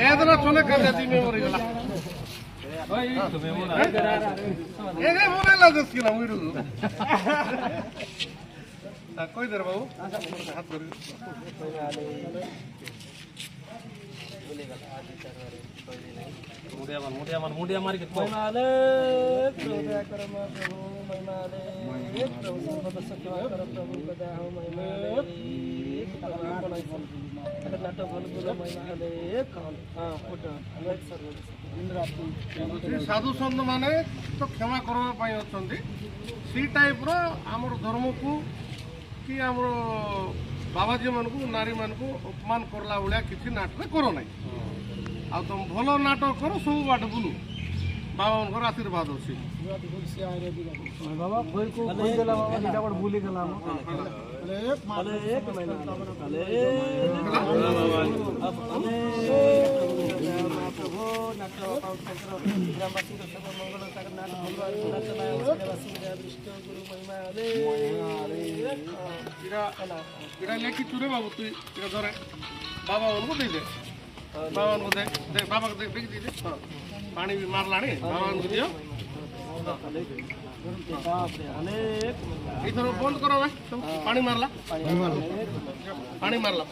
ఏదైనా చొనే కదేది మెమరీ గల ఏగే మొబైల్ లా దస్కినా మీరు कोई देर बाबू हाथ कर मुड़िया मार के महिमाले कृपा कर प्रभु महिमाले प्रभु सर्वदा सेवा कर प्रभु बदा हो महिमाले नाटक भल गुरु महिमाले हां फोटो अलग सर्व साधु संत माने तो क्षमा करबा पई अछंती सी टाइप रो हमर धर्म को कि आम बाबाजी मान को नारी मान को अपमान करला भाया किसी नाटक करो ना आ तुम भल नाटक करो सब बाट बुलू बाबा मन आशीर्वाद अच्छी लेखी चुरे बाबू तु धरे बाबा मन को दे दे बाबा को दे बाबा को देख दीजिए हाँ पानी भी मारला बाबा को दियो इधर बंद करो पानी मारला पानी मारला